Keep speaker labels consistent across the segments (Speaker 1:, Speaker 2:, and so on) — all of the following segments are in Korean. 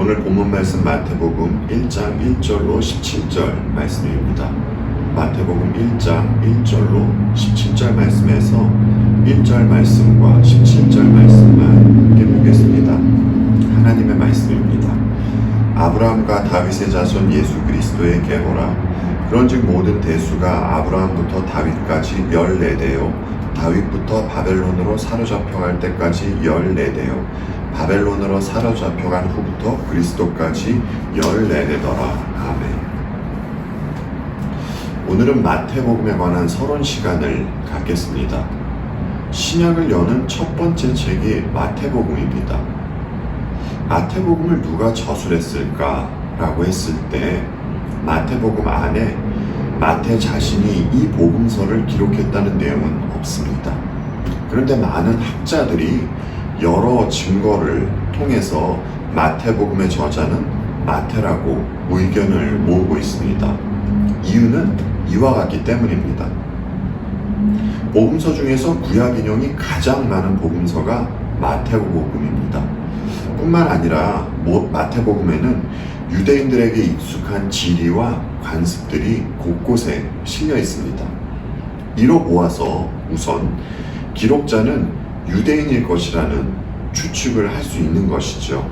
Speaker 1: 오늘 본문 말씀 마태복음 1장 1절로 17절 말씀입니다. 마태복음 1장 1절로 17절 말씀에서 1절 말씀과 17절 말씀만 함께 보겠습니다. 하나님의 말씀입니다. 아브라함과 다윗의 자손 예수 그리스도의 계보라. 그런즉 모든 대수가 아브라함부터 다윗까지 14대요 다윗부터 바벨론으로 사로잡혀갈 때까지 14대요 바벨론으로 사로잡혀간 후부터 그리스도까지 14대더라. 아멘. 오늘은 마태복음에 관한 서론 시간을 갖겠습니다. 신약을 여는 첫 번째 책이 마태복음입니다. 마태복음을 누가 저술했을까라고 했을 때 마태복음 안에 마태 자신이 이 복음서를 기록했다는 내용은 없습니다. 그런데 많은 학자들이 여러 증거를 통해서 마태복음의 저자는 마태라고 의견을 모으고 있습니다. 이유는 이와 같기 때문입니다. 복음서 중에서 구약 인용이 가장 많은 복음서가 마태복음입니다. 뿐만 아니라 마태복음에는 유대인들에게 익숙한 지리와 관습들이 곳곳에 실려 있습니다. 이로 보아서 우선 기록자는 유대인일 것이라는 추측을 할 수 있는 것이죠.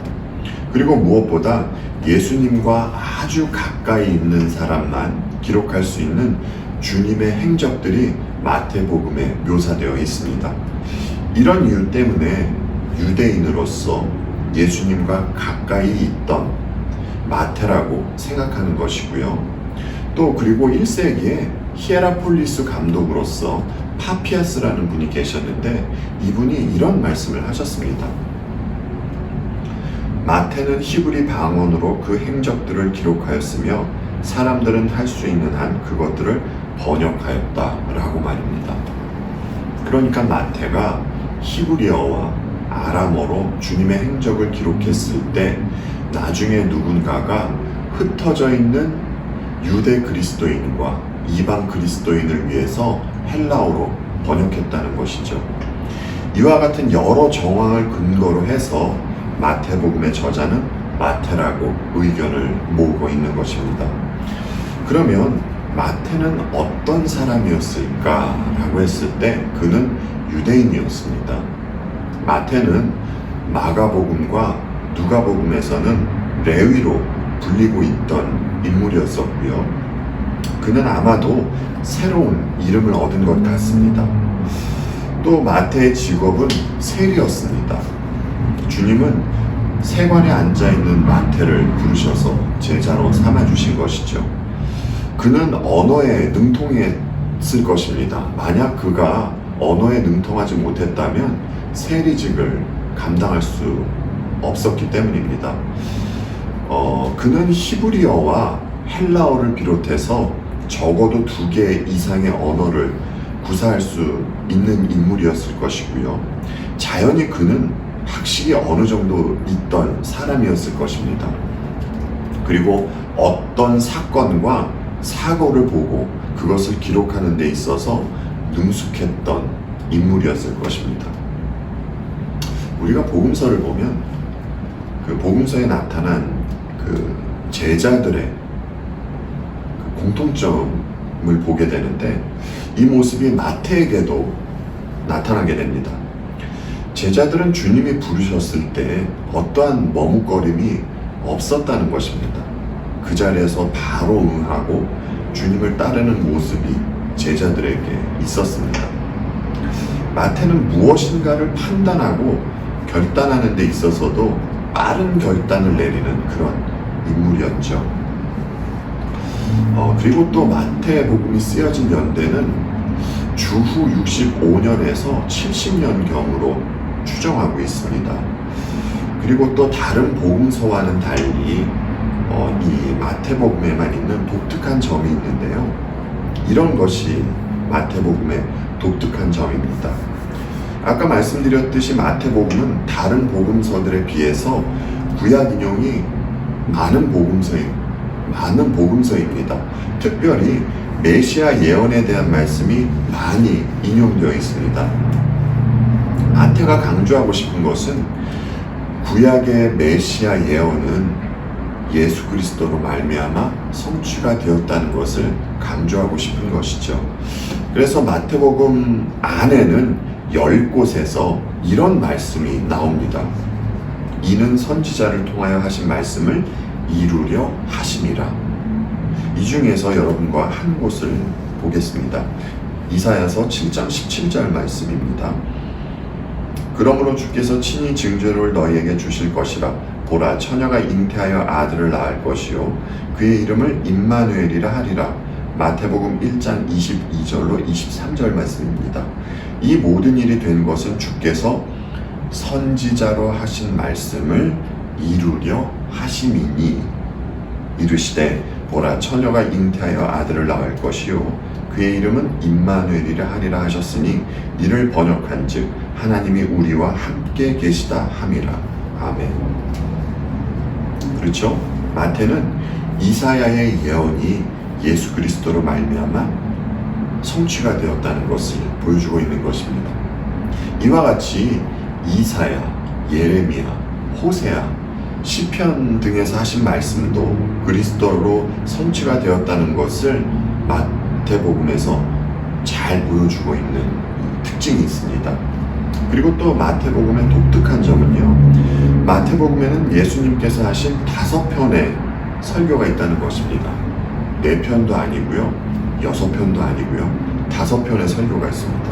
Speaker 1: 그리고 무엇보다 예수님과 아주 가까이 있는 사람만 기록할 수 있는 주님의 행적들이 마태복음에 묘사되어 있습니다. 이런 이유 때문에 유대인으로서 예수님과 가까이 있던 마태라고 생각하는 것이고요. 또 그리고 1세기에 히에라폴리스 감독으로서 파피아스라는 분이 계셨는데 이분이 이런 말씀을 하셨습니다. 마태는 히브리 방언으로 그 행적들을 기록하였으며 사람들은 할 수 있는 한 그것들을 번역하였다라고 말입니다. 그러니까 마태가 히브리어와 아람어로 주님의 행적을 기록했을 때 나중에 누군가가 흩어져 있는 유대 그리스도인과 이방 그리스도인을 위해서 헬라어로 번역했다는 것이죠. 이와 같은 여러 정황을 근거로 해서 마태복음의 저자는 마태라고 의견을 모으고 있는 것입니다. 그러면 마태는 어떤 사람이었을까라고 했을 때 그는 유대인이었습니다. 마태는 마가복음과 누가복음에서는 레위로 불리고 있던 인물이었었고요. 그는 아마도 새로운 이름을 얻은 것 같습니다. 또 마태의 직업은 세리였습니다. 주님은 세관에 앉아있는 마태를 부르셔서 제자로 삼아주신 것이죠. 그는 언어에 능통했을 것입니다. 만약 그가 언어에 능통하지 못했다면 세리직을 감당할 수 없었기 때문입니다. 그는 히브리어와 헬라어를 비롯해서 적어도 2개 이상의 언어를 구사할 수 있는 인물이었을 것이고요. 자연히 그는 학식이 어느 정도 있던 사람이었을 것입니다. 그리고 어떤 사건과 사고를 보고 그것을 기록하는 데 있어서 능숙했던 인물이었을 것입니다. 우리가 복음서를 보면 그 복음서에 나타난 그 제자들의 그 공통점을 보게 되는데 이 모습이 마태에게도 나타나게 됩니다. 제자들은 주님이 부르셨을 때 어떠한 머뭇거림이 없었다는 것입니다. 그 자리에서 바로 응하고 주님을 따르는 모습이 제자들에게 있었습니다. 마태는 무엇인가를 판단하고 결단하는 데 있어서도 빠른 결단을 내리는 그런 인물이었죠. 그리고 또 마태복음이 쓰여진 연대는 주후 65년에서 70년경으로 추정하고 있습니다. 그리고 또 다른 복음서와는 달리 이 마태복음에만 있는 독특한 점이 있는데요. 이런 것이 마태복음의 독특한 점입니다. 아까 말씀드렸듯이 마태복음은 다른 복음서들에 비해서 구약 인용이 많은 복음서입니다. 특별히 메시아 예언에 대한 말씀이 많이 인용되어 있습니다. 마태가 강조하고 싶은 것은 구약의 메시아 예언은 예수 그리스도로 말미암아 성취가 되었다는 것을 강조하고 싶은 것이죠. 그래서 마태복음 안에는 10곳에서 이런 말씀이 나옵니다. 이는 선지자를 통하여 하신 말씀을 이루려 하심이라. 이 중에서 여러분과 한 곳을 보겠습니다. 이사야서 7장 17절 말씀입니다. 그러므로 주께서 친히 증거를 너희에게 주실 것이라. 보라, 처녀가 잉태하여 아들을 낳을 것이요 그의 이름을 임마누엘이라 하리라. 마태복음 1장 22절로 23절 말씀입니다. 이 모든 일이 된 것은 주께서 선지자로 하신 말씀을 이루려 하심이니, 이르시되 보라, 처녀가 잉태하여 아들을 낳을 것이요 그의 이름은 임마누엘이라 하리라 하셨으니, 이를 번역한즉 하나님이 우리와 함께 계시다 함이라. 아멘. 그렇죠? 마태는 이사야의 예언이 예수 그리스도로 말미암아 성취가 되었다는 것을 보여주고 있는 것입니다. 이와 같이 이사야, 예레미야, 호세아, 시편 등에서 하신 말씀도 그리스도로 성취가 되었다는 것을 마태복음에서 잘 보여주고 있는 특징이 있습니다. 그리고 또 마태복음의 독특한 점은요, 마태복음에는 예수님께서 하신 5편의 설교가 있다는 것입니다. 4편도 아니고요, 6편도 아니고요, 5편의 설교가 있습니다.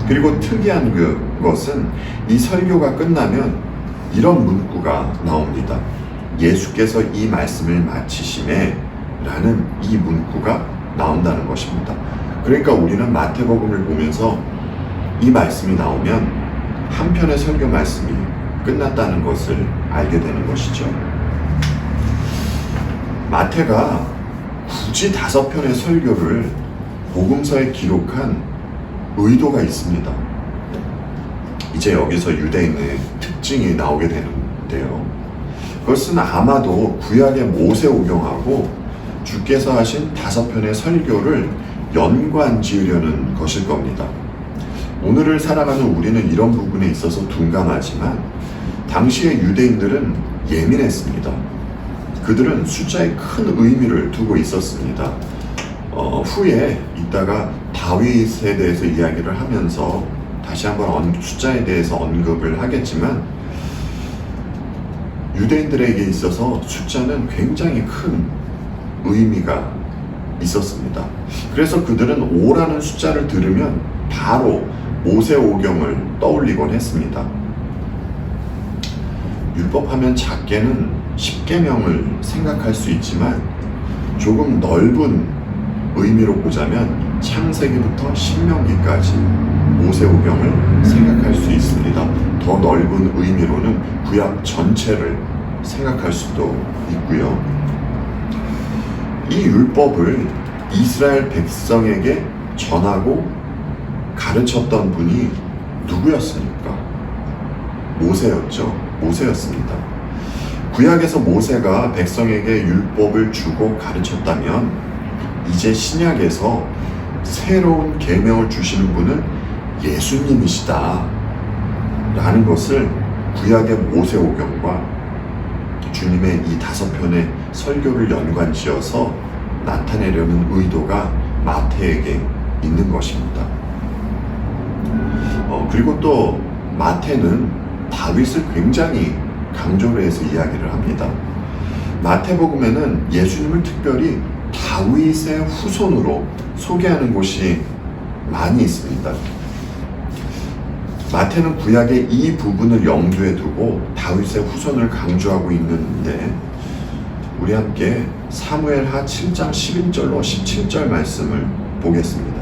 Speaker 1: 그리고 특이한 것은 이 설교가 끝나면 이런 문구가 나옵니다. 예수께서 이 말씀을 마치심에 라는 이 문구가 나온다는 것입니다. 그러니까 우리는 마태복음을 보면서 이 말씀이 나오면 한 편의 설교 말씀이 끝났다는 것을 알게 되는 것이죠. 마태가 굳이 5편의 설교를 복음서에 기록한 의도가 있습니다. 이제 여기서 유대인의 특징이 나오게 되는데요. 그것은 아마도 구약의 모세오경하고 주께서 하신 5편의 설교를 연관 지으려는 것일 겁니다. 오늘을 살아가는 우리는 이런 부분에 있어서 둔감하지만 당시의 유대인들은 예민했습니다. 그들은 숫자에 큰 의미를 두고 있었습니다. 후에 이따가 다윗에 대해서 이야기를 하면서 다시 한번 숫자에 대해서 언급을 하겠지만, 유대인들에게 있어서 숫자는 굉장히 큰 의미가 있었습니다. 그래서 그들은 5라는 숫자를 들으면 바로 모세오경을 떠올리곤 했습니다. 율법하면 작게는 10계명을 생각할 수 있지만 조금 넓은 의미로 보자면 창세기부터 신명기까지 모세오경을 생각할 수 있습니다. 더 넓은 의미로는 구약 전체를 생각할 수도 있고요. 이 율법을 이스라엘 백성에게 전하고 가르쳤던 분이 누구였습니까? 모세였죠. 모세였습니다. 구약에서 모세가 백성에게 율법을 주고 가르쳤다면, 이제 신약에서 새로운 계명을 주시는 분은 예수님이시다 라는 것을 구약의 모세오경과 주님의 이 5편의 설교를 연관지어서 나타내려는 의도가 마태에게 있는 것입니다. 그리고 또 마태는 다윗을 굉장히 강조를 해서 이야기를 합니다. 마태복음에는 예수님을 특별히 다윗의 후손으로 소개하는 곳이 많이 있습니다. 마태는 구약의 이 부분을 염두에 두고 다윗의 후손을 강조하고 있는데, 우리 함께 사무엘하 7장 11절로 17절 말씀을 보겠습니다.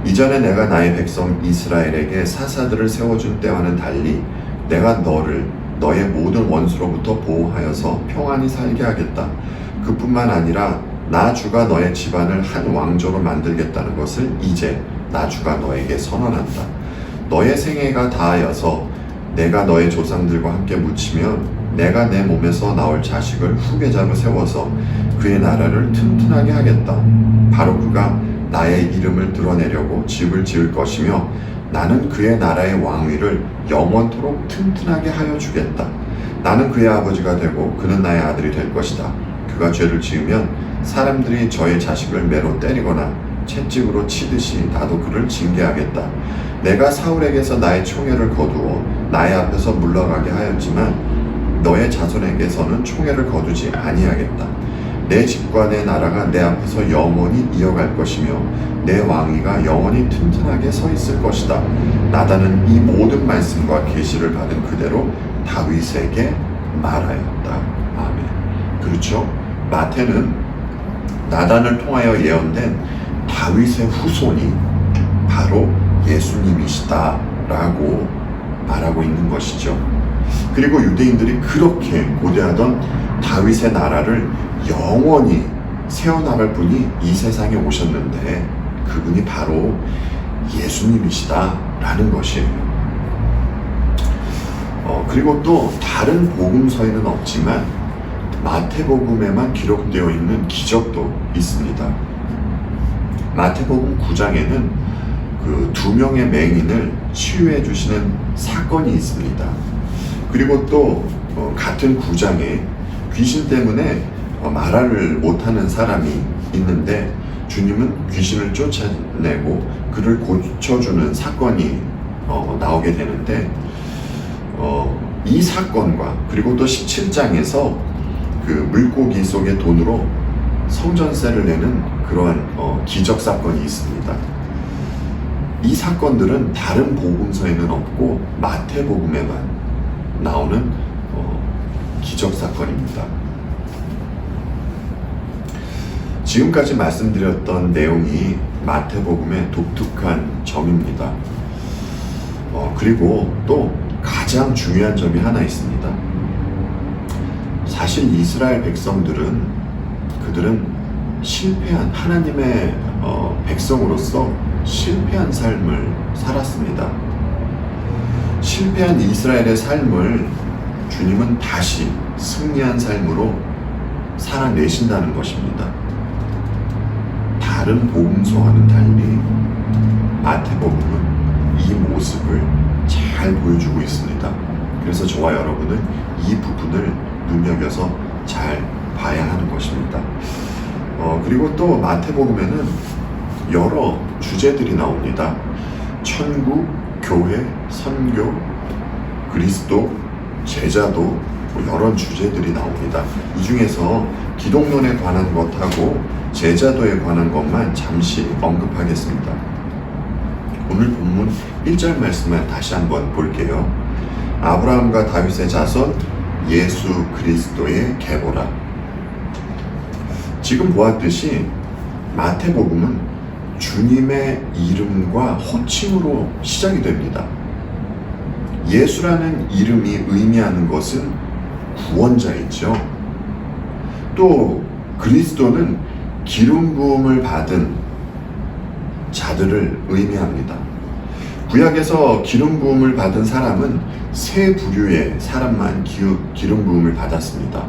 Speaker 1: 이전에 내가 나의 백성 이스라엘에게 사사들을 세워준 때와는 달리 내가 너를 너의 모든 원수로부터 보호하여서 평안히 살게 하겠다. 그뿐만 아니라 나 주가 너의 집안을 한 왕조로 만들겠다는 것을 이제 나 주가 너에게 선언한다. 너의 생애가 다하여서 내가 너의 조상들과 함께 묻히면 내가 내 몸에서 나올 자식을 후계자로 세워서 그의 나라를 튼튼하게 하겠다. 바로 그가 나의 이름을 드러내려고 집을 지을 것이며 나는 그의 나라의 왕위를 영원토록 튼튼하게 하여 주겠다. 나는 그의 아버지가 되고 그는 나의 아들이 될 것이다. 그가 죄를 지으면 사람들이 저의 자식을 매로 때리거나 채찍으로 치듯이 나도 그를 징계하겠다. 내가 사울에게서 나의 총애를 거두어 나의 앞에서 물러가게 하였지만 너의 자손에게서는 총애를 거두지 아니하겠다. 내 집과 내 나라가 내 앞에서 영원히 이어갈 것이며 내 왕위가 영원히 튼튼하게 서 있을 것이다. 나단은 이 모든 말씀과 계시를 받은 그대로 다윗에게 말하였다. 아멘. 그렇죠? 마태는 나단을 통하여 예언된 다윗의 후손이 바로 예수님이시다라고 말하고 있는 것이죠. 그리고 유대인들이 그렇게 고대하던 다윗의 나라를 영원히 세워나갈 분이 이 세상에 오셨는데 그분이 바로 예수님이시다라는 것이에요. 그리고 또 다른 복음서에는 없지만 마태복음에만 기록되어 있는 기적도 있습니다. 마태복음 9장에는 그 2명의 맹인을 치유해 주시는 사건이 있습니다. 그리고 또 같은 9장에 귀신 때문에 말을 못하는 사람이 있는데 주님은 귀신을 쫓아내고 그를 고쳐주는 사건이 나오게 되는데 이 사건과 그리고 또 17장에서 그 물고기 속의 돈으로 성전세를 내는 그러한 기적 사건이 있습니다. 이 사건들은 다른 복음서에는 없고 마태복음에만 나오는 기적 사건입니다. 지금까지 말씀드렸던 내용이 마태복음의 독특한 점입니다. 그리고 또 가장 중요한 점이 하나 있습니다. 사실 이스라엘 백성들은 그들은 실패한 하나님의 백성으로서 실패한 삶을 살았습니다. 실패한 이스라엘의 삶을 주님은 다시 승리한 삶으로 살아내신다는 것입니다. 다른 복음서와는 달리 마태복음은 이 모습을 잘 보여주고 있습니다. 그래서 저와 여러분은 이 부분을 눈여겨서 잘 봐야 하는 것입니다. 그리고 또 마태복음에는 여러 주제들이 나옵니다. 천국, 교회, 선교, 그리스도, 제자도 여러 주제들이 나옵니다. 이 중에서 기독론에 관한 것하고 제자도에 관한 것만 잠시 언급하겠습니다. 오늘 본문 1절 말씀을 다시 한번 볼게요. 아브라함과 다윗의 자손 예수 그리스도의 계보라. 지금 보았듯이 마태복음은 주님의 이름과 호칭으로 시작이 됩니다. 예수라는 이름이 의미하는 것은 구원자이죠. 또 그리스도는 기름 부음을 받은 자들을 의미합니다. 구약에서 기름 부음을 받은 사람은 세 부류의 사람만 기름 부음을 받았습니다.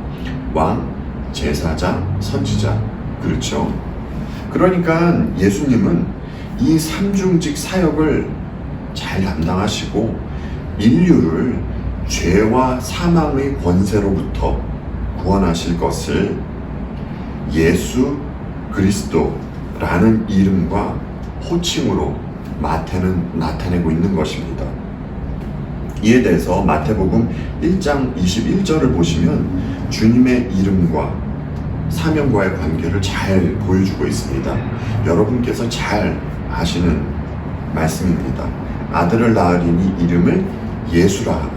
Speaker 1: 왕, 제사장, 선지자. 그렇죠. 그러니까 예수님은 이 삼중직 사역을 잘 담당하시고 인류를 죄와 사망의 권세로부터 구원하실 것을 예수 그리스도라는 이름과 호칭으로 마태는 나타내고 있는 것입니다. 이에 대해서 마태복음 1장 21절을 보시면 주님의 이름과 사명과의 관계를 잘 보여주고 있습니다. 여러분께서 잘 아시는 말씀입니다. 아들을 낳으리니 이름을 예수라 하라.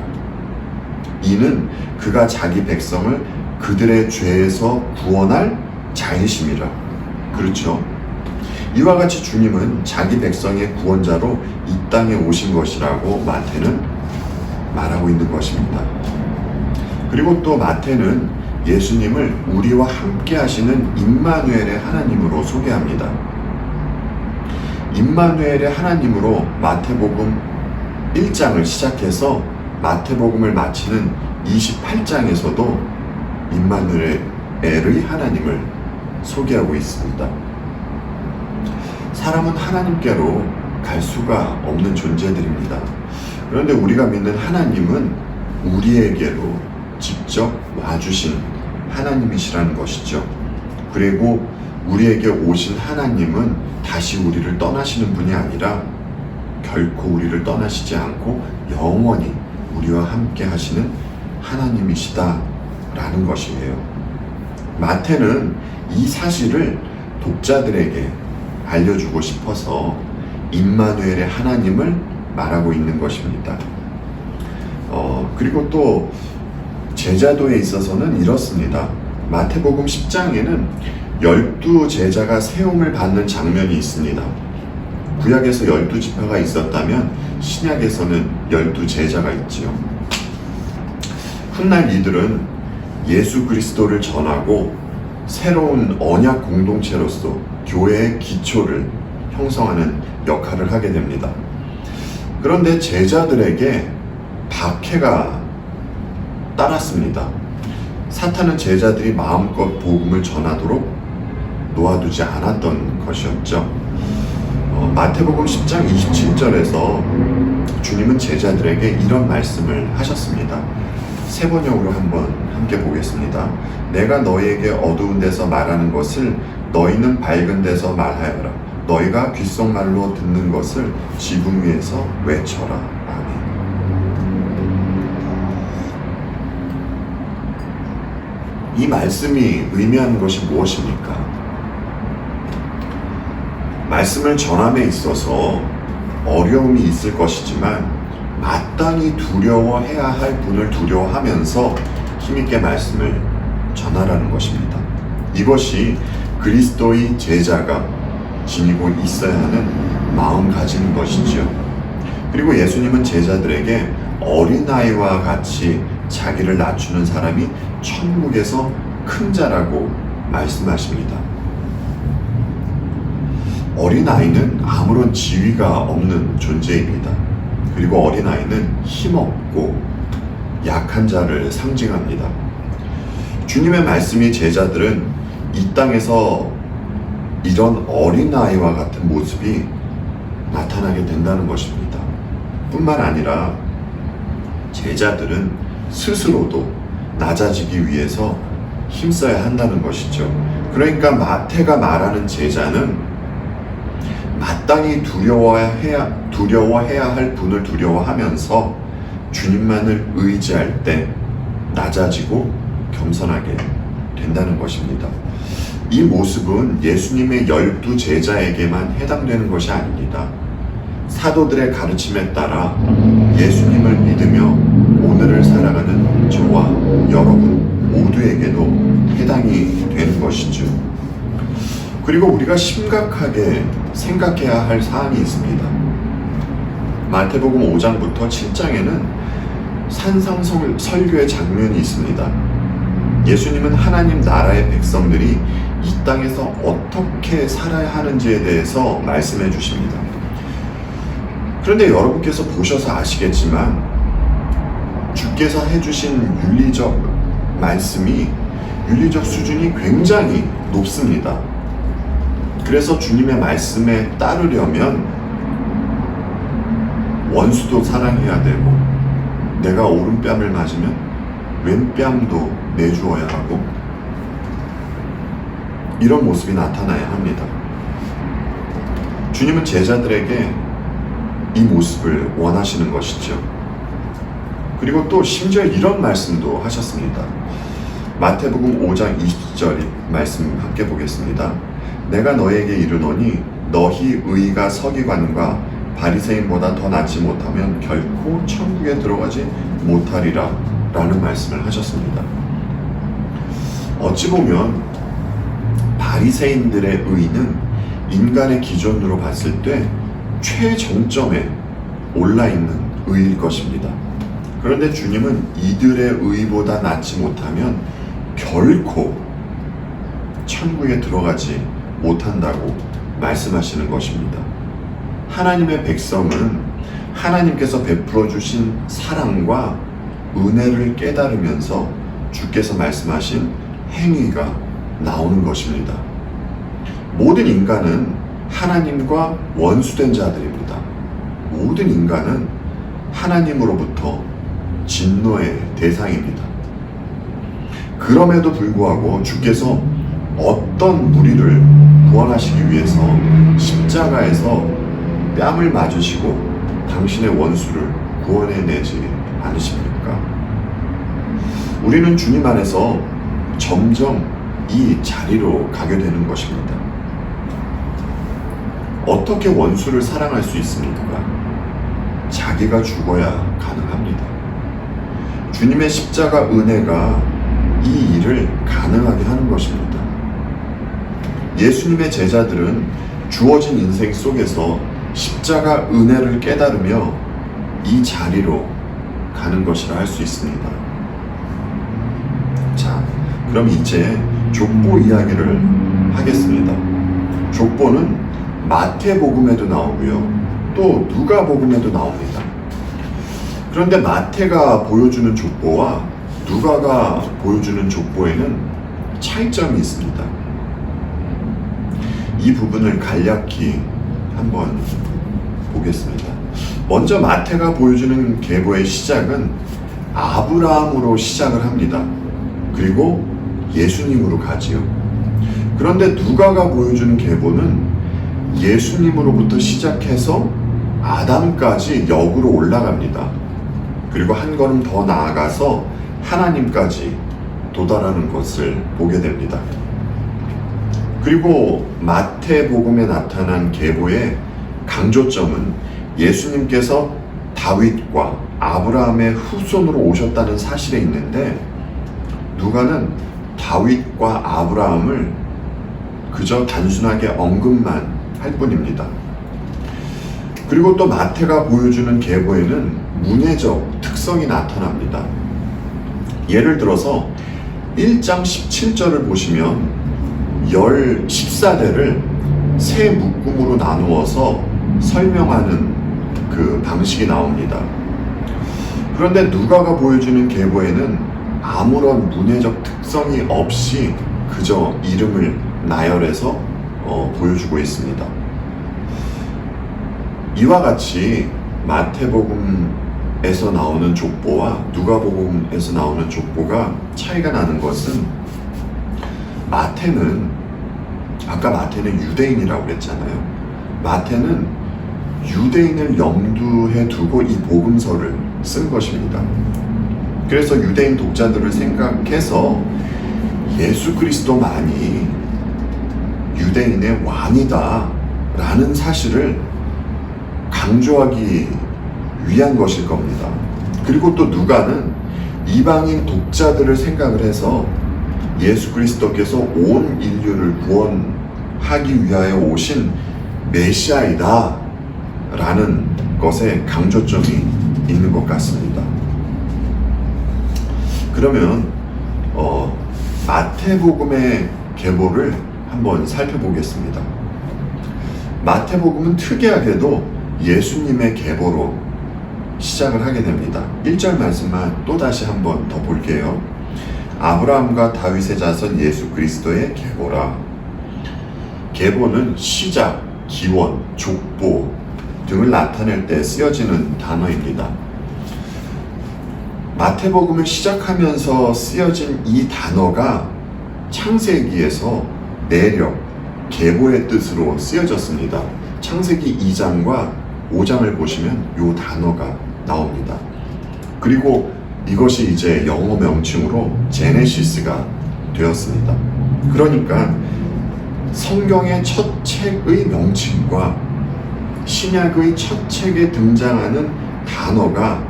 Speaker 1: 이는 그가 자기 백성을 그들의 죄에서 구원할 자이심이라. 그렇죠? 이와 같이 주님은 자기 백성의 구원자로 이 땅에 오신 것이라고 마태는 말하고 있는 것입니다. 그리고 또 마태는 예수님을 우리와 함께 하시는 임마누엘의 하나님으로 소개합니다. 임마누엘의 하나님으로 마태복음 1장을 시작해서 마태복음을 마치는 28장에서도 임마누엘의 하나님을 소개하고 있습니다. 사람은 하나님께로 갈 수가 없는 존재들입니다. 그런데 우리가 믿는 하나님은 우리에게로 직접 와주신 하나님이시라는 것이죠. 그리고 우리에게 오신 하나님은 다시 우리를 떠나시는 분이 아니라 결코 우리를 떠나시지 않고 영원히 우리와 함께 하시는 하나님이시다라는 것이에요. 마태는 이 사실을 독자들에게 알려주고 싶어서 임마누엘의 하나님을 말하고 있는 것입니다. 그리고 또 제자도에 있어서는 이렇습니다. 마태복음 10장에는 12제자가 세움을 받는 장면이 있습니다. 구약에서 12지파가 있었다면 신약에서는 12제자가 있지요. 훗날 이들은 예수 그리스도를 전하고 새로운 언약 공동체로서 교회의 기초를 형성하는 역할을 하게 됩니다. 그런데 제자들에게 박해가 따랐습니다. 사탄은 제자들이 마음껏 복음을 전하도록 놓아두지 않았던 것이었죠. 마태복음 10장 27절에서 주님은 제자들에게 이런 말씀을 하셨습니다. 세 번역으로 한번 함께 보겠습니다. 내가 너희에게 어두운 데서 말하는 것을 너희는 밝은 데서 말하여라. 너희가 귓속말로 듣는 것을 지붕 위에서 외쳐라. 아멘. 이 말씀이 의미하는 것이 무엇입니까? 말씀을 전함에 있어서 어려움이 있을 것이지만 마땅히 두려워해야 할 분을 두려워하면서 힘있게 말씀을 전하라는 것입니다. 이것이 그리스도의 제자가 지니고 있어야 하는 마음가짐인 것이지요. 그리고 예수님은 제자들에게 어린아이와 같이 자기를 낮추는 사람이 천국에서 큰 자라고 말씀하십니다. 어린아이는 아무런 지위가 없는 존재입니다. 그리고 어린아이는 힘없고 약한 자를 상징합니다. 주님의 말씀이 제자들은 이 땅에서 이런 어린아이와 같은 모습이 나타나게 된다는 것입니다. 뿐만 아니라 제자들은 스스로도 낮아지기 위해서 힘써야 한다는 것이죠. 그러니까 마태가 말하는 제자는 마땅히 두려워해야 할 분을 두려워하면서 주님만을 의지할 때 낮아지고 겸손하게 된다는 것입니다. 이 모습은 예수님의 12제자에게만 해당되는 것이 아닙니다. 사도들의 가르침에 따라 예수님을 믿으며 오늘을 살아가는 저와 여러분 모두에게도 해당이 되는 것이죠. 그리고 우리가 심각하게 생각해야 할 사안이 있습니다. 마태복음 5장부터 7장에는 산상설교의 장면이 있습니다. 예수님은 하나님 나라의 백성들이 이 땅에서 어떻게 살아야 하는지에 대해서 말씀해 주십니다. 그런데 여러분께서 보셔서 아시겠지만 주께서 해주신 윤리적 말씀이 윤리적 수준이 굉장히 높습니다. 그래서 주님의 말씀에 따르려면 원수도 사랑해야 되고 내가 오른뺨을 맞으면 왼뺨도 내주어야 하고 이런 모습이 나타나야 합니다. 주님은 제자들에게 이 모습을 원하시는 것이죠. 그리고 또 심지어 이런 말씀도 하셨습니다. 마태복음 5장 20절 말씀 함께 보겠습니다. 내가 너에게 이르노니 너희 의가 서기관과 바리새인보다 더 낫지 못하면 결코 천국에 들어가지 못하리라 라는 말씀을 하셨습니다. 어찌 보면 바리새인들의 의는 인간의 기준으로 봤을 때 최정점에 올라있는 의일 것입니다. 그런데 주님은 이들의 의보다 낫지 못하면 결코 천국에 들어가지 못한다고 말씀하시는 것입니다. 하나님의 백성은 하나님께서 베풀어 주신 사랑과 은혜를 깨달으면서 주께서 말씀하신 행위가 나오는 것입니다. 모든 인간은 하나님과 원수된 자들입니다. 모든 인간은 하나님으로부터 진노의 대상입니다. 그럼에도 불구하고 주께서 어떤 무리를 구원하시기 위해서 십자가에서 뺨을 맞으시고 당신의 원수를 구원해내지 않으십니까? 우리는 주님 안에서 점점 이 자리로 가게 되는 것입니다. 어떻게 원수를 사랑할 수 있습니까? 자기가 죽어야 가능합니다. 주님의 십자가 은혜가 이 일을 가능하게 하는 것입니다. 예수님의 제자들은 주어진 인생 속에서 십자가 은혜를 깨달으며 이 자리로 가는 것이라 할 수 있습니다. 자, 그럼 이제 족보 이야기를 하겠습니다. 족보는 마태복음에도 나오고요, 또 누가복음에도 나옵니다. 그런데 마태가 보여주는 족보와 누가가 보여주는 족보에는 차이점이 있습니다. 이 부분을 간략히 한번 보겠습니다. 먼저 마태가 보여주는 계보의 시작은 아브라함으로 시작을 합니다. 그리고 예수님으로 가지요. 그런데 누가가 보여주는 계보는 예수님으로부터 시작해서 아담까지 역으로 올라갑니다. 그리고 한 걸음 더 나아가서 하나님까지 도달하는 것을 보게 됩니다. 그리고 마태복음에 나타난 계보의 강조점은 예수님께서 다윗과 아브라함의 후손으로 오셨다는 사실에 있는데, 누가는 다윗과 아브라함을 그저 단순하게 언급만 할 뿐입니다. 그리고 또 마태가 보여주는 계보에는 문해적 특성이 나타납니다. 예를 들어서 1장 17절을 보시면 14대를 세 묶음으로 나누어서 설명하는 그 방식이 나옵니다. 그런데 누가가 보여주는 계보에는 아무런 문해적 특성이 없이 그저 이름을 나열해서 보여주고 있습니다. 이와 같이 마태복음에서 나오는 족보와 누가복음에서 나오는 족보가 차이가 나는 것은, 아까 마태는 유대인이라고 그랬잖아요. 마태는 유대인을 염두에 두고 이 복음서를 쓴 것입니다. 그래서 유대인 독자들을 생각해서 예수 그리스도만이 유대인의 왕이다 라는 사실을 강조하기 위한 것일 겁니다. 그리고 또 누가는 이방인 독자들을 생각을 해서 예수 그리스도께서 온 인류를 구원하기 위하여 오신 메시아이다 라는 것에 강조점이 있는 것 같습니다. 그러면 마태복음의 계보를 한번 살펴보겠습니다. 마태복음은 특이하게도 예수님의 계보로 시작을 하게 됩니다. 1절 말씀만 또다시 한번 더 볼게요. 아브라함과 다윗의 자손 예수 그리스도의 계보라. 계보는 시작, 기원, 족보 등을 나타낼 때 쓰여지는 단어입니다. 마태복음을 시작하면서 쓰여진 이 단어가 창세기에서 내력, 계보의 뜻으로 쓰여졌습니다. 창세기 2장과 5장을 보시면 이 단어가 나옵니다. 그리고 이것이 이제 영어 명칭으로 제네시스가 되었습니다. 그러니까 성경의 첫 책의 명칭과 신약의 첫 책에 등장하는 단어가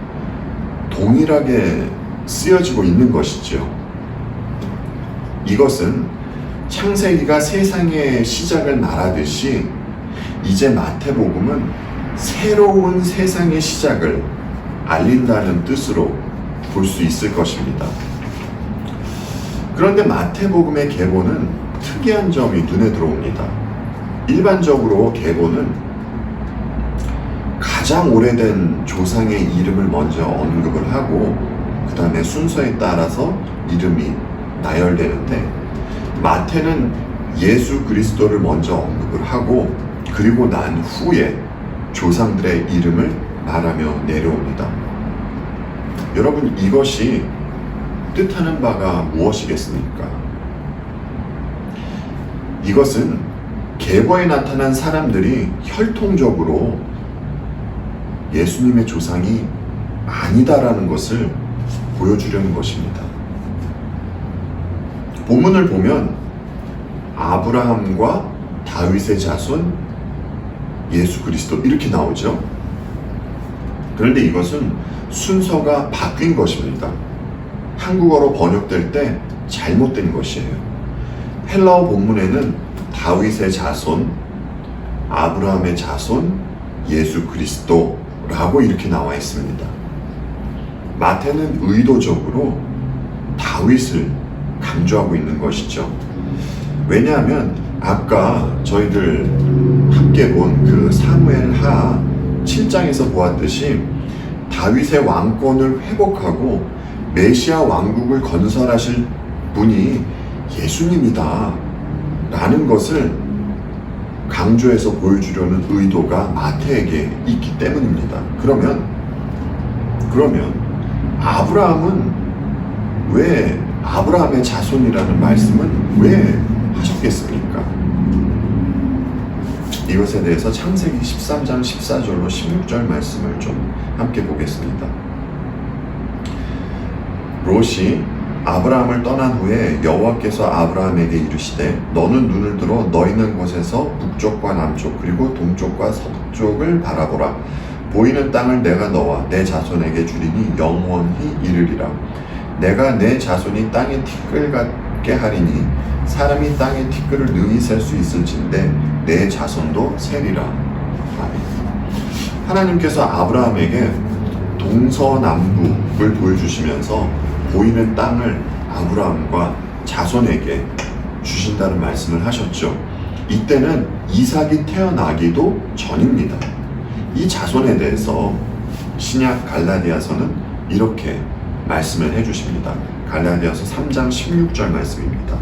Speaker 1: 동일하게 쓰여지고 있는 것이죠. 이것은 창세기가 세상의 시작을 말하듯이 이제 마태복음은 새로운 세상의 시작을 알린다는 뜻으로 볼 수 있을 것입니다. 그런데 마태복음의 계보는 특이한 점이 눈에 들어옵니다. 일반적으로 계보는 가장 오래된 조상의 이름을 먼저 언급을 하고 그 다음에 순서에 따라서 이름이 나열되는데, 마태는 예수 그리스도를 먼저 언급을 하고 그리고 난 후에 조상들의 이름을 말하며 내려옵니다. 여러분, 이것이 뜻하는 바가 무엇이겠습니까? 이것은 계보에 나타난 사람들이 혈통적으로 예수님의 조상이 아니다라는 것을 보여주려는 것입니다. 본문을 보면 아브라함과 다윗의 자손 예수 그리스도 이렇게 나오죠. 그런데 이것은 순서가 바뀐 것입니다. 한국어로 번역될 때 잘못된 것이에요. 헬라어 본문에는 다윗의 자손, 아브라함의 자손, 예수 그리스도라고 이렇게 나와 있습니다. 마태는 의도적으로 다윗을 강조하고 있는 것이죠. 왜냐하면 아까 저희들 함께 본 그 사무엘하 7장에서 보았듯이 다윗의 왕권을 회복하고 메시아 왕국을 건설하실 분이 예수님이다 라는 것을 강조해서 보여주려는 의도가 마태에게 있기 때문입니다. 그러면 아브라함은 왜 아브라함의 자손이라는 말씀은 왜 하셨겠습니까? 이것에 대해서 창세기 13장 14절로 16절 말씀을 좀 함께 보겠습니다. 롯이 아브라함을 떠난 후에 여호와께서 아브라함에게 이르시되 너는 눈을 들어 너 있는 곳에서 북쪽과 남쪽 그리고 동쪽과 서북쪽을 바라보라. 보이는 땅을 내가 너와 내 자손에게 주리니 영원히 이르리라. 내가 내 자손이 땅의 티끌 같게 하리니 사람이 땅의 티끌을 능히 셀 수 있을진데 내 자손도 세리라. 아멘. 하나님께서 아브라함에게 동서남북을 보여주시면서 보이는 땅을 아브라함과 자손에게 주신다는 말씀을 하셨죠. 이때는 이삭이 태어나기도 전입니다. 이 자손에 대해서 신약 갈라디아서는 이렇게 말씀을 해주십니다. 갈라디아서 3장 16절 말씀입니다.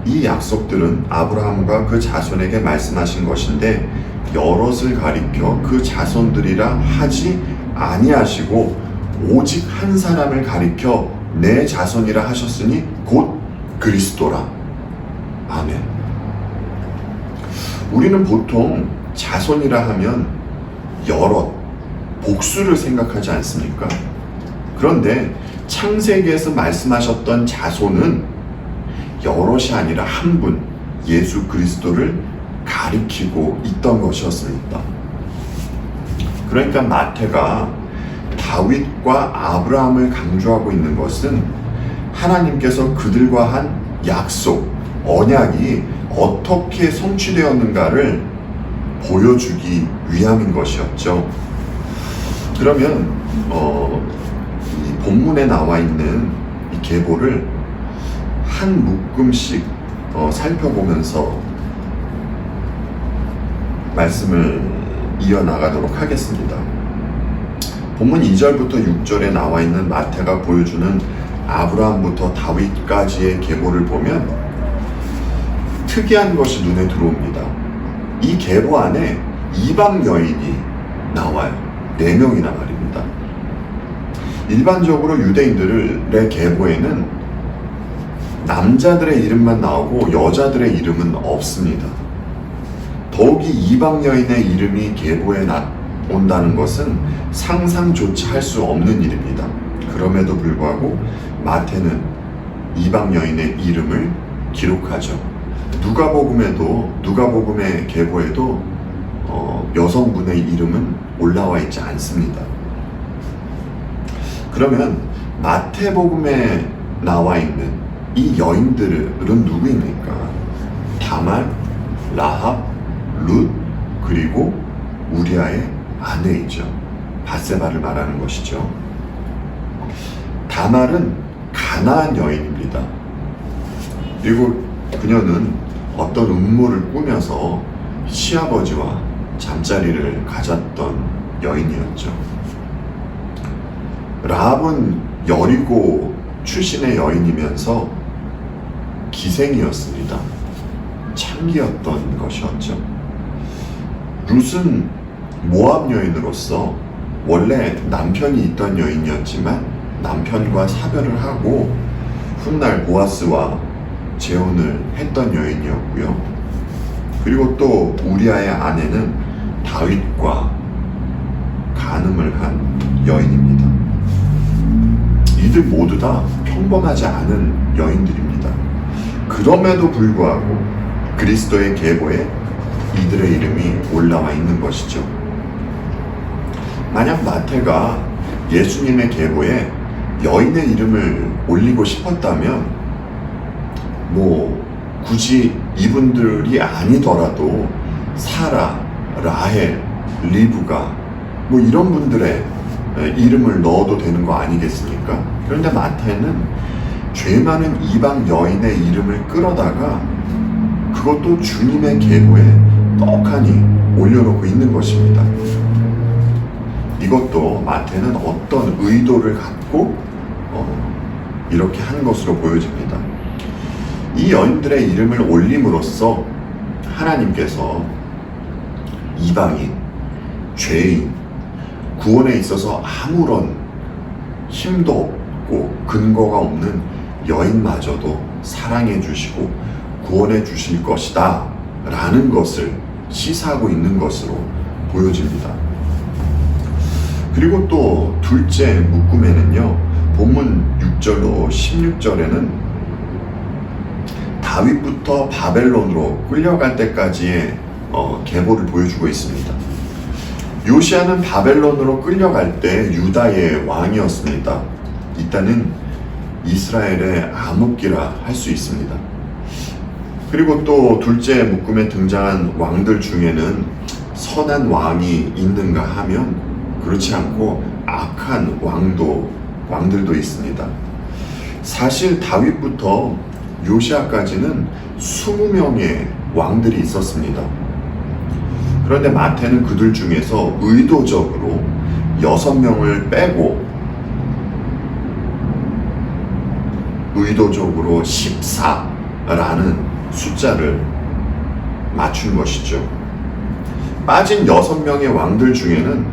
Speaker 1: 이 약속들은 아브라함과 그 자손에게 말씀하신 것인데 여럿을 가리켜 그 자손들이라 하지 아니하시고 오직 한 사람을 가리켜 내 자손이라 하셨으니 곧 그리스도라. 아멘. 우리는 보통 자손이라 하면 여럿, 복수를 생각하지 않습니까? 그런데 창세기에서 말씀하셨던 자손은 여럿이 아니라 한 분, 예수 그리스도를 가리키고 있던 것이었습니다. 그러니까 마태가 다윗과 아브라함을 강조하고 있는 것은 하나님께서 그들과 한 약속, 언약이 어떻게 성취되었는가를 보여주기 위함인 것이었죠. 그러면 이 본문에 나와 있는 이 계보를 한 묶음씩 살펴보면서 말씀을 이어나가도록 하겠습니다. 본문 2절부터 6절에 나와 있는 마태가 보여주는 아브라함부터 다윗까지의 계보를 보면 특이한 것이 눈에 들어옵니다. 이 계보 안에 이방 여인이 나와요. 4명이나 말입니다. 일반적으로 유대인들의 계보에는 남자들의 이름만 나오고 여자들의 이름은 없습니다. 더욱이 이방 여인의 이름이 계보에 온다는 것은 상상조차 할 수 없는 일입니다. 그럼에도 불구하고 마태는 이방 여인의 이름을 기록하죠. 누가복음의 계보에도 여성분의 이름은 올라와 있지 않습니다. 그러면 마태복음에 나와 있는 이 여인들은 누구입니까? 다말, 라합, 룻, 그리고 우리아의 아내이죠. 밧세바를 말하는 것이죠. 다말은 가나안 여인입니다. 그리고 그녀는 어떤 음모를 꾸며서 시아버지와 잠자리를 가졌던 여인이었죠. 라합은 여리고 출신의 여인이면서 기생이었습니다. 창기였던 것이었죠. 룻은 모압 여인으로서 원래 남편이 있던 여인이었지만 남편과 사별을 하고 훗날 보아스와 재혼을 했던 여인이었고요. 그리고 또 우리아의 아내는 다윗과 간음을 한 여인입니다. 이들 모두 다 평범하지 않은 여인들입니다. 그럼에도 불구하고 그리스도의 계보에 이들의 이름이 올라와 있는 것이죠. 만약 마태가 예수님의 계보에 여인의 이름을 올리고 싶었다면 굳이 이분들이 아니더라도 사라, 라헬, 리브가 이런 분들의 이름을 넣어도 되는 거 아니겠습니까? 그런데 마태는 죄 많은 이방 여인의 이름을 끌어다가 그것도 주님의 계보에 떡하니 올려놓고 있는 것입니다. 이것도 마태는 어떤 의도를 갖고 이렇게 한 것으로 보여집니다. 이 여인들의 이름을 올림으로써 하나님께서 이방인, 죄인, 구원에 있어서 아무런 힘도 없고 근거가 없는 여인마저도 사랑해 주시고 구원해 주실 것이다 라는 것을 시사하고 있는 것으로 보여집니다. 그리고 또 둘째 묶음에는요, 본문 6절로 16절에는 다윗부터 바벨론으로 끌려갈 때까지의 계보를 보여주고 있습니다. 요시아는 바벨론으로 끌려갈 때 유다의 왕이었습니다. 이때는 이스라엘의 암흑기라 할 수 있습니다. 그리고 또 둘째 묶음에 등장한 왕들 중에는 선한 왕이 있는가 하면 그렇지 않고 악한 왕들도 있습니다. 사실 다윗부터 요시아까지는 20명의 왕들이 있었습니다. 그런데 마태는 그들 중에서 의도적으로 6명을 빼고 의도적으로 14라는 숫자를 맞춘 것이죠. 빠진 6명의 왕들 중에는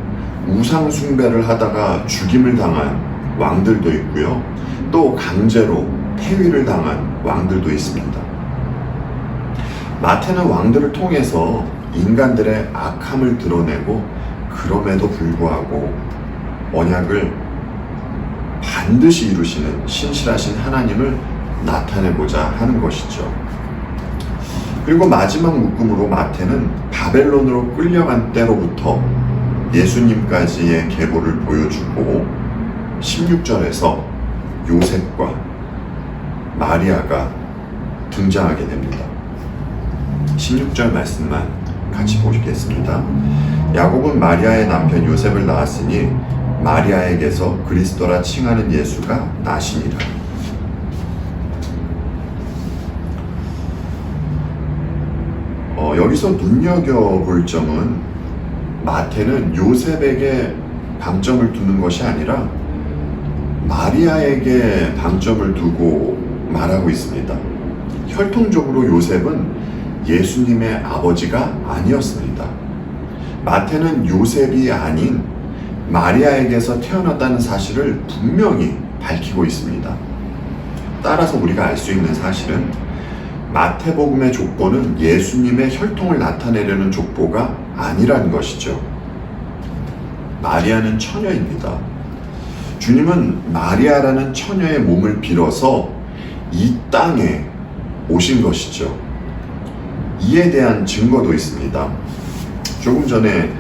Speaker 1: 우상 숭배를 하다가 죽임을 당한 왕들도 있고요. 또 강제로 폐위를 당한 왕들도 있습니다. 마태는 왕들을 통해서 인간들의 악함을 드러내고 그럼에도 불구하고 언약을 반드시 이루시는 신실하신 하나님을 나타내고자 하는 것이죠. 그리고 마지막 묶음으로 마태는 바벨론으로 끌려간 때로부터 예수님까지의 계보를 보여주고 16절에서 요셉과 마리아가 등장하게 됩니다. 16절 말씀만 같이 보시겠습니다. 야곱은 마리아의 남편 요셉을 낳았으니 마리아에게서 그리스도라 칭하는 예수가 나시니라. 여기서 눈여겨볼 점은 마태는 요셉에게 방점을 두는 것이 아니라 마리아에게 방점을 두고 말하고 있습니다. 혈통적으로 요셉은 예수님의 아버지가 아니었습니다. 마태는 요셉이 아닌 마리아에게서 태어났다는 사실을 분명히 밝히고 있습니다. 따라서 우리가 알 수 있는 사실은 마태복음의 족보는 예수님의 혈통을 나타내려는 족보가 아니라는 것이죠. 마리아는 처녀입니다. 주님은 마리아라는 처녀의 몸을 빌어서 이 땅에 오신 것이죠. 이에 대한 증거도 있습니다. 조금 전에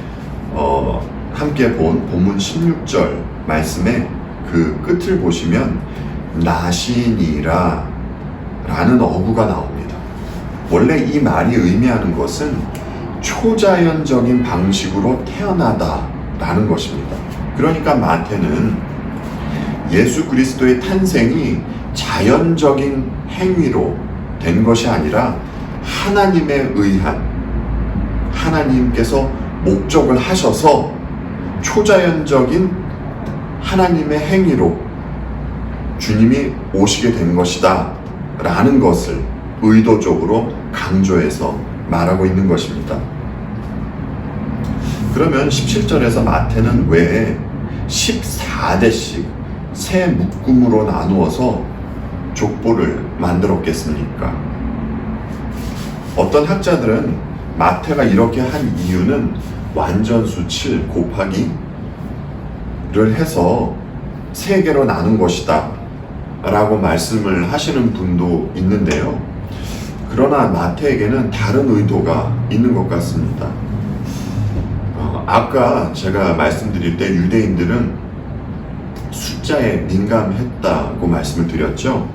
Speaker 1: 함께 본 본문 16절 말씀의 그 끝을 보시면 나시니라 라는 어구가 나옵니다. 원래 이 말이 의미하는 것은 초자연적인 방식으로 태어나다 라는 것입니다. 그러니까 마태는 예수 그리스도의 탄생이 자연적인 행위로 된 것이 아니라 하나님에 의한, 하나님께서 목적을 하셔서 초자연적인 하나님의 행위로 주님이 오시게 된 것이다 라는 것을 의도적으로 강조해서 말하고 있는 것입니다. 그러면 17절에서 마태는 왜 14대씩 세 묶음으로 나누어서 족보를 만들었겠습니까? 어떤 학자들은 마태가 이렇게 한 이유는 완전수 7 곱하기를 해서 세 개로 나눈 것이다 라고 말씀을 하시는 분도 있는데요. 그러나 마태에게는 다른 의도가 있는 것 같습니다. 아까 제가 말씀드릴 때 유대인들은 숫자에 민감했다고 말씀을 드렸죠.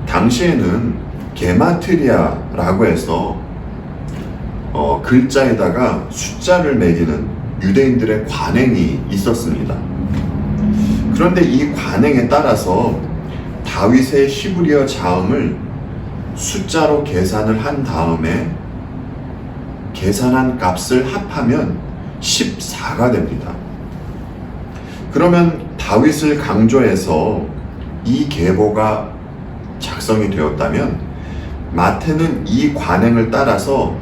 Speaker 1: 당시에는 게마트리아라고 해서 글자에다가 숫자를 매기는 유대인들의 관행이 있었습니다. 그런데 이 관행에 따라서 다윗의 히브리어 자음을 숫자로 계산을 한 다음에 계산한 값을 합하면 14가 됩니다. 그러면 다윗을 강조해서 이 계보가 작성이 되었다면 마태는 이 관행을 따라서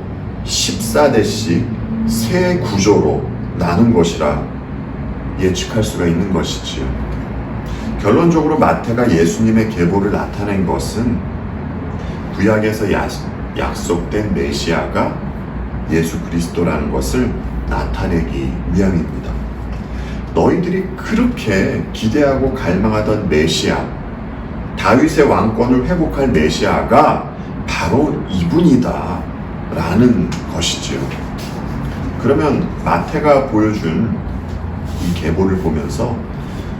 Speaker 1: 14대씩 세 구조로 나눈 것이라 예측할 수가 있는 것이지요. 결론적으로 마태가 예수님의 계보를 나타낸 것은 구약에서 약속된 메시아가 예수 그리스도라는 것을 나타내기 위함입니다. 너희들이 그렇게 기대하고 갈망하던 메시아, 다윗의 왕권을 회복할 메시아가 바로 이분이다 라는 것이지요. 그러면 마태가 보여준 이 계보를 보면서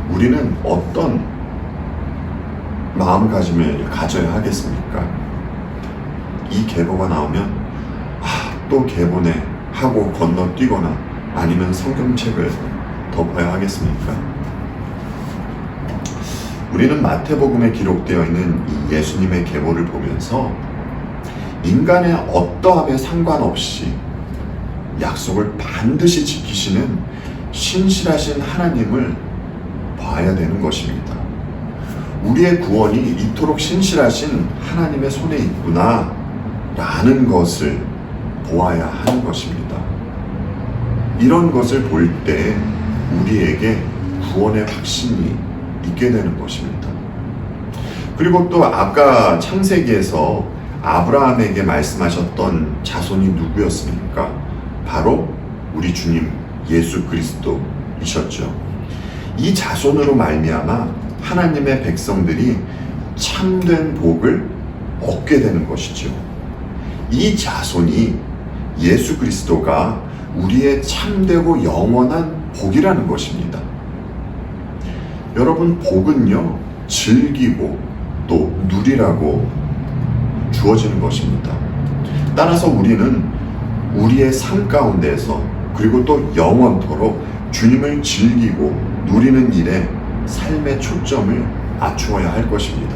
Speaker 1: 우리는 어떤 마음가짐을 가져야 하겠습니까? 이 계보가 나오면 또 계보네 하고 건너뛰거나 아니면 성경책을 덮어야 하겠습니까? 우리는 마태복음에 기록되어 있는 이 예수님의 계보를 보면서 인간의 어떠함에 상관없이 약속을 반드시 지키시는 신실하신 하나님을 봐야 되는 것입니다. 우리의 구원이 이토록 신실하신 하나님의 손에 있구나 라는 것을 보아야 하는 것입니다. 이런 것을 볼 때 우리에게 구원의 확신이 있게 되는 것입니다. 그리고 또 아까 창세기에서 아브라함에게 말씀하셨던 자손이 누구였습니까? 바로 우리 주님 예수 그리스도이셨죠. 이 자손으로 말미암아 하나님의 백성들이 참된 복을 얻게 되는 것이죠. 이 자손이 예수 그리스도가 우리의 참되고 영원한 복이라는 것입니다. 여러분, 복은요, 즐기고 또 누리라고 주어지는 것입니다. 따라서 우리는 우리의 삶 가운데서 그리고 또 영원토록 주님을 즐기고 누리는 일에 삶의 초점을 맞추어야 할 것입니다.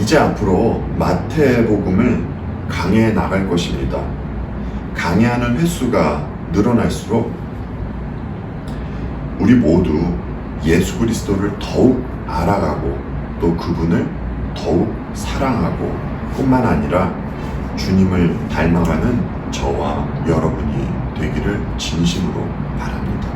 Speaker 1: 이제 앞으로 마태복음을 강해해 나갈 것입니다. 강해하는 횟수가 늘어날수록 우리 모두 예수 그리스도를 더욱 알아가고 또 그분을 더욱 사랑하고 뿐만 아니라 주님을 닮아가는 저와 여러분이 되기를 진심으로 바랍니다.